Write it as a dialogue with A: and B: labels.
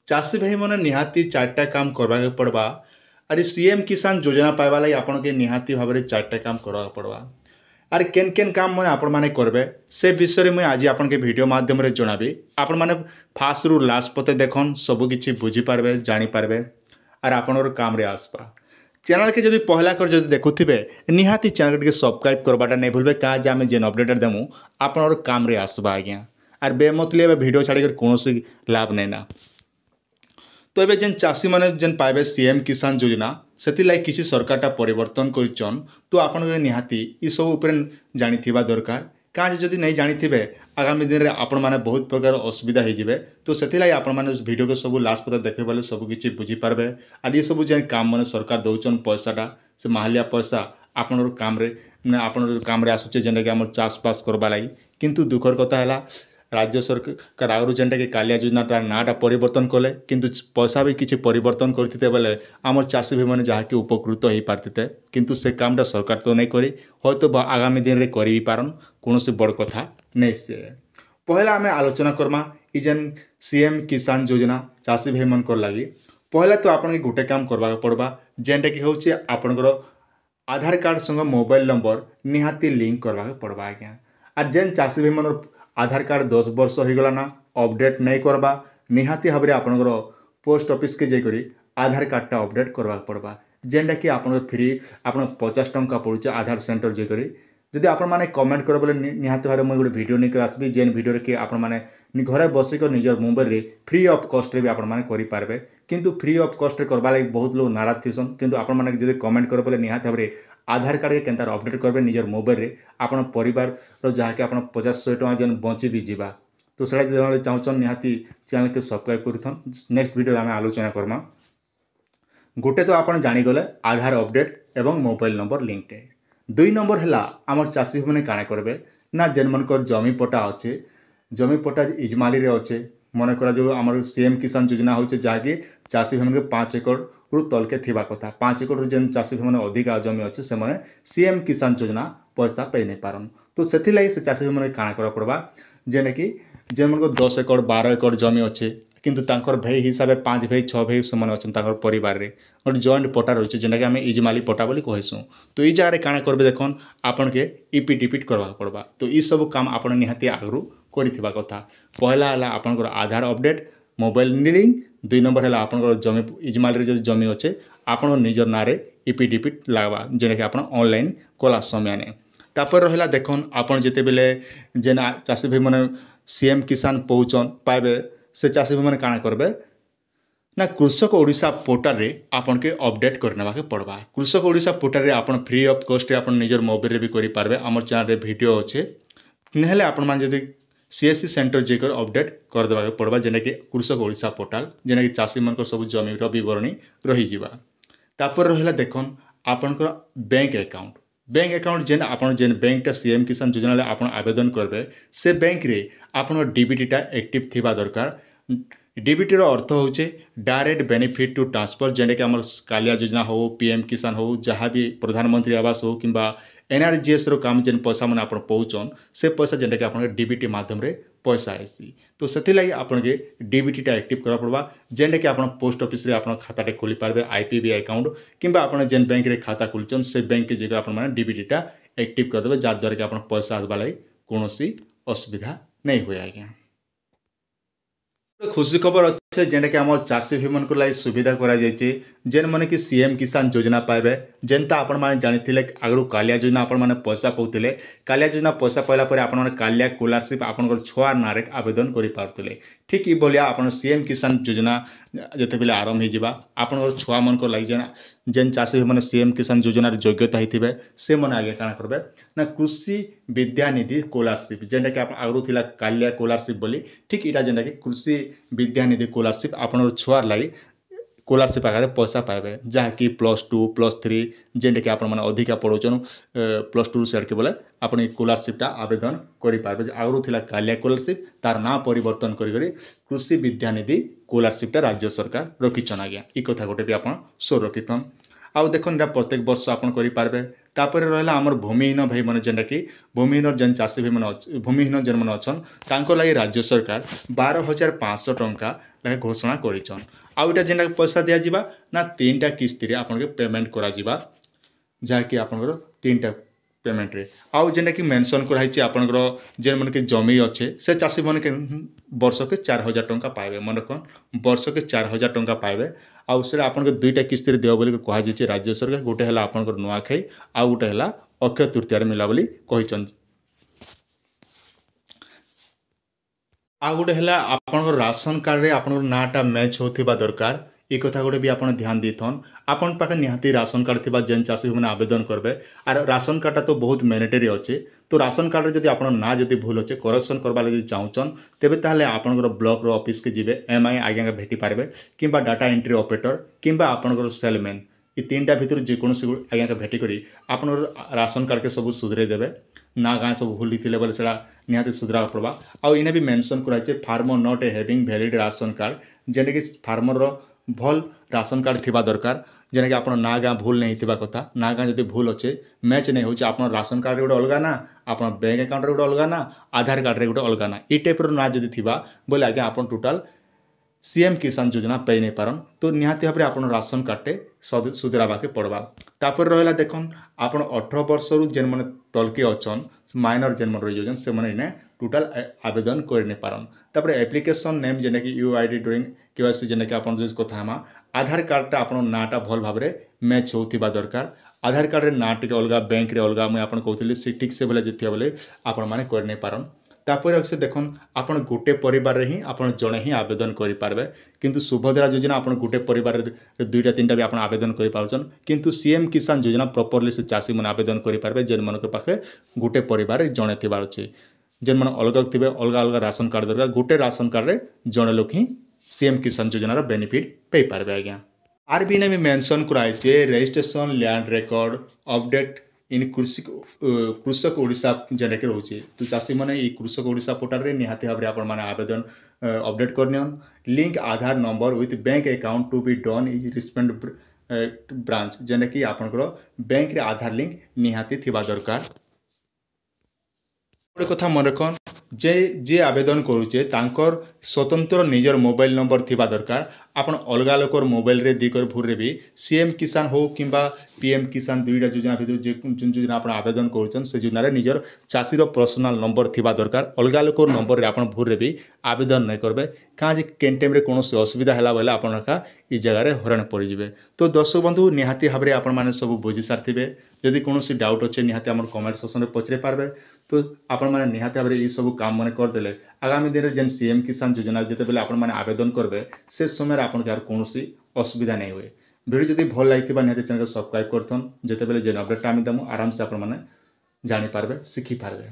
A: चाषी भाई मैंने निहाती चार्टा काम करवा पड़वा। अरे सीएम किसान योजना पाइबा लगी आपन के निहाती भाव में चार्टा काम करवा पड़वा। आर केन केन काम मैं आपण माने करबे से विषय में आज आपन के वीडियो माध्यम रे जणाबी। आपण माने फास्ट रु लास्ट पते देखन सब किछि बुझी पारबे जानि पारबे आर आपनर काम रे आसबा। चैनल के जदि पहला कर जदि देखुथिबे निहाती चैनल के सब्सक्राइब करबाटा नहीं भूलबे का जे आमे जेन अपडेट देमु आपनर काम रे आसबा आज्ञा। आर बेमतलिए वीडियो छाड़ी कर कोनोसी लाभ नहीं ना। तो ये जेन चाषी मैंने जेन पाइबे सीएम किसान योजना से किसी सरकारटा परिवर्तन कर तो आपन निहाती ये सब उपर जानिथिबा दरकार। कहाँ जदि नहीं जानिथिबे आगामी दिन में आपण मैंने बहुत प्रकार असुविधा हो तो से आपण मैंने वीडियो को सब लास्ट पता देखे बोले सब किसी बुझीपारे। आर ये सब जेन काम मैंने सरकार दौन पैसाटा से माहालिया पैसा आपन काम आपन काम आसूचे जेनटा कि आम चाषबास करवा लगी। किंतु दुखर कथा है राज्य सरकार आगु जेनटा कि कालिया योजना नाटा परिवर्तन कले किंतु पैसा भी किसी परिवर्तन करते बेले आम चाषी भाई मैंने जहाँकि उपकृत हो पारते किंतु से कामटा सरकार तो नहीं करी तो आगामी दिन में कर भी पारन कौन बड़ कथा नहीं। से पहला आम आलोचना करमा ई जेन सीएम किसान योजना चाषी भाई मन लगी। पहला तो आपन के गोटे काम करवा पड़वा जेनटा कि हूँ आपणकर आधार कार्ड संग मोबाइल नंबर निहाती लिंक करवा पड़वा आज्ञा। आर जेन चाषी भाई मन आधार कार्ड 10 वर्ष हो गला ना अपडेट नहीं करवा निहाती भाव में आपणकर पोस्ट ऑफिस के जाकरी आधार कार्डटा अपडेट करवा पड़वा जेनटा कि आपन फ्री आप 50 टंका पड़ुचे आधार सेंटर जाकरी। जदि आपण माने कमेंट कर बोले निहाती भाव में गोटे वीडियो नहीं आसबी जेन वीडियो कि आपण माने घरे बसिक निजर मोबाइल रे फ्री ऑफ कॉस्ट रे भी आपण माने करि पारबे। किंतु फ्री ऑफ कॉस्ट रे करबा लागि बहुत लोग नाराज थिसन किंतु आपण माने जदि कमेंट कर बोले निहाती भाव में आधार कार्ड के केनतार अपडेट करबे निजर मोबाइल रे आपण परिवार रो जहाँकि आपण 50-100 टका जेन बंची भी जीवा तो सेटा जदि चाहछन निहाती चैनल के सब्सक्राइब करथन। नेक्स्ट वीडियो आम आलोचना करमा। गोटे तो आपन जानी गले आधार अपडेट एवं मोबाइल नंबर लिंकटे। 2 नंबर है आमर चाषी मैंने काଣା करबे ना जेन मनकर जमी पटा अच्छे जमी पटा इजमाली रे अच्छे मन करा जो आमर सीएम किसान योजना हो जहाँकि चाषी भाई 5 एकड़ रु तलके थिबा कथा 5 एकड़ जेन चाषी भाई मैंने अधिका जमी अच्छे से मैंने सीएम किसान योजना पैसा पाई नहीं पारन तो से से चाषी भाई मैंने काଣା करा पड़वा जेने कि जेन मन 10 एकड़ 12 एकड़ जमी अच्छे किंतु तांकर भाई हिसाब से 5 भाई 6 भाई से अच्छा परिवार में गोटे जॉइंट पटा रही जेनटा कि आम इजमाली पटा बोली कहसूँ तो ये जगह काଣା करबे देखन आपन के ईपी डिपिट करवा पड़वा। तो ये सब काम आपन निहाती आगु करिथिबा कथा। पहला है आपनकर आधार अपडेट मोबाइल लिंक 2 नंबर है आपनकर जमी इजमाली जो जमी अच्छे आपन निजर नारे ईपी डिपिट लागवा जेनटा कि आपन ऑनलाइन कला समय ने तापर रहा देखन आपन जिते बेले जेन चाषी भाई मैंने सीएम किसान पहुँचन पाइबे से चाषी भाई मैंने काଣା करबे ना कृषक ओडिशा पोर्टल रे आपन के अपडेट करनेवा के पड़वा। कृषक ओडिशा पोर्टल रे आपन फ्री ऑफ कॉस्ट रे आपन निजर मोबाइल रे भी करि पारबे। हमर चैनल रे वीडियो अच्छे नहले आपन मान जदि सीएससी सेंटर जेकर अपडेट कर देवा के पड़वा जेने कि कृषक ओडिशा पोर्टल जेने कि चाषी मन को सब जमी रो विवरणी रही जीवा। तापर रहला देखन आपनकर बैंक अकाउंट जेन आपन जेन बैंकटा सीएम किसान योजना ले आपन आवेदन करबे से बैंक रे आपन डीबीटीटा एक्टिव थिबा दरकार। डीबीटीर अर्थ होचे डायरेक्ट बेनिफिट टू ट्रांसफर जेने कि आमर कालिया योजना हो पीएम किसान हो जहाँ भी प्रधानमंत्री आवास हो किंबा एनआरजीएस रो काम जेन पैसा मैंने आप पहुँचन से पैसा जेनटा कि आप डीबीटी माध्यम रे पैसा आसी तो से आपन के डीबीटीटा एक्टिव करा पड़वा जेनटा कि आप पोस्ट ऑफिस रे आप खाताटे खोली पारबे आईपीबीआई अकाउंट किंबा आप जेन बैंक रे खाता खोलचन से बैंक के जगह आप डीबीटीटा एक्टिव करदे जहाँद्वारा कि आप पैसा आसवा लगी कौन असुविधा नहीं हुए आज्ञा। खुशी खबर अच्छे जेनटा कि आम चाषी भाई मन लगी सुविधा कराई जेन मैंने कि सीएम किसान योजना पाइबे जेनता आपण मैंने जानी आगु कालिया योजना आपण मैंने पैसा पाते कालिया योजना पैसा पाइला आपण कालिया स्कॉलरशिप आपन छुआ नारे आवेदन करें ठीक ये आप सीएम किसान योजना जिते बेले आरंभ हो आपन छुआ मन लगे जेन चाषी भाई मैंने सीएम किसान योजना योग्यता होते से मैंने आगे काଣା करबे ना कृषि विद्यानिधि स्कॉलरशिप जेनटा कि आगु थी कालिया स्कॉलरशिप बोली ठीक इटा जेनटा कि कृषि विद्यानिधि स्कॉलरशिप आपन छुआर लगी स्कॉलरशिप आगे पैसा पाइबे जहाँकि +2 +3 जेनटा कि आपने अधिका पढ़ौन +2 सेड के बोले आपन स्कॉलरशिपटा आवेदन करें। आगु थी कालिया स्कॉलरशिप तार ना परिवर्तन करी कृषि विद्यानिधि स्कॉलरशिपटा राज्य सरकार रखिछन आज्ञा। ई कथा गोटे भी आप शो रखिथन। आउ देखो इटा प्रत्येक वर्ष आपन करेंगे। तापर रहा आमर भूमिहीन भाई मैंने जेनटा कि भूमिहीन जेन चाषी भाई मैंने भूमिहीन जेन मैंने अच्छन तांको लगी राज्य सरकार 12,500 टंका लगे घोषणा करिछन। आउ इटा जेनटा पैसा दिया जिबा ना 3टा किस्ती रे आपन के पेमेंट करा जिबा जहाँकि आपंकर 3टा पेमेंट रे। आउ जेनटा कि मेंशन कराई आपंकर जेन मन के जमी अच्छे से चाषी मन के वर्ष के 4,000 टंका पाइबे। मन कौन वर्ष के 4,000 टंका पाइबे। आउ से आपंकर 2टा किस्ती रे देव बोली कहुई राज्य सरकार। गोटे है आपंकर नुआखाई आउ गोटे है अक्षय तृतीय मिला बोली कहिछन। आ गोटे है आपंकर राशन कार्ड रे आपंकर नाटा मैच होथिबा दरकार। ये कथा गोटे भी आपन ध्यान देथन। आपन पाखे निहाती राशन कार्ड थिबा जेन चाषी मैंने आवेदन करबे। आर राशन कार्डटा तो बहुत मैंडेटरी अच्छे। तो राशन कार्ड जदि आपन ना जदि भूल अच्छे करेक्शन करवा लगी चाहूचन तेबे ताहले आपनकर ब्लॉक रो ऑफिस के जिबे एमआई आज्ञा भेटी पारबे किंबा डाटा एंट्री ऑपरेटर किंबा आपनकर सेलमैन ये 3टा भितर जेकोसी आज्ञा भेटी करी आपनकर राशन कार्ड के सब सुधरे देबे। ना गाँ सब भूल थे बोले से निहाती सुधरा पड़वा। आउ इन्हें भी मेंशन कराई farmer not a having valid ration card जेने कि फार्मर भल राशन कार्ड थिबा दरकार। जेने कि आप ना गाँ भूल नहीं थिबा कथा। ना गाँ जब भूल अच्छे मैच नहीं होचे आप राशन कार्ड गोटे अलग ना आप बैंक अकाउंट गोटे अलग ना आधार कार्ड रे गोटे अलग ना ये टाइप ना जब थी बोले आज्ञा आप टोटाल सीएम किसान योजना पाई नहीं पारन। तो निहाती भाव में आप राशन कार्डटे सुधरावाके पड़वा। तापर रहा देखन आप 18 वर्ष रु जेन मैंने तलके अच्छन माइनर जेन मन रही से मैंने टोटाल आवेदन कर नहीं पारन। तापर एप्लिकेशन नेम जेने कि यूआईडी ड्रॉइंग केवाईसी जेने कि आपन जो कथा हमा आधार कार्डटा आपन नाटा भल भाव में मैच होथिबा दरकार। आधार कार्ड रे ना टिके अलगा बैंक रे अलगा मुझे आपन कहूली से ठीक से बोले जितिया बोले आपण माने कर नहीं पारन। तापर अक्सर देखन आपन गोटे परिवार रे ही आपन जणे ही आवेदन करि पारबे। किंतु सुभद्रा योजना आपन गोटे परिवार रे 2टा 3टा भी आपन आवेदन करि पाउछन। किंतु सीएम किसान योजना प्रॉपर्ली से चाषी मन आवेदन करि पारबे जेन मन के पाखे गोटे परिवार रे जणे थिबार अछि। जेन मन अलग थिबे अलग अलग राशन कार्ड दरकार गोटे राशन कार्ड रे जणे लोक ही सीएम किसान योजना रो बेनिफिट पे पारबे। आज्ञा आरबी ने भी मेंशन कराई registration land record update in कृषक ओडिशा जेने के रोचे। तो चाषी मैंने ये कृषक ओडिशा पोर्टल रे निहाती भाव में आपण माने आवेदन अपडेट करनियन। Link Aadhaar number with bank account to be done in respect branch जेने कि आपनकर बैंक रे आधार लिंक निहाती थिबा दरकार। गोटे कथा मन रखन जे आवेदन करुचे तांकर स्वतंत्र निजर मोबाइल नंबर थिबा दरकार। आपन अलगा लोकर मोबाइल रे दिकर भूर भी सीएम किसान हो किंबा पीएम किसान 2टा योजना भितर जे योजना आपन आवेदन करुचन से योजना रे निजर चाषीर पर्सनल नंबर थिबा दरकार। अलगा लोकर नंबर रे आपन भूर रे भी आवेदन नहीं करबे कहाँ जे केन टाइम रे कोनोसी असुविधा होला बोले आपन रखा ई जगह रे हरण पड़ जिवे। तो दर्शक बंधु निहाती भाव में आपण माने सब बुझी सारथिबे। जदि कोनोसी डाउट अच्छे निहाती हमर कमेंट सेक्शन रे पचरे पारबे। तो आपण माने निहाती भाव में ये सब काम माने कर देले आगामी दिन रे जेन सीएम किसान योजना जते बेले आपण माने आवेदन करबे से समय आपन के कोनोसी असुविधा नहीं हुए। वीडियो जदि भल लागिथिबा निहाती चैनल को सब्सक्राइब करथन जेते बेले जेन अपडेट आमी दमु आराम से आपण माने जानि पारबे शिखि पारबे।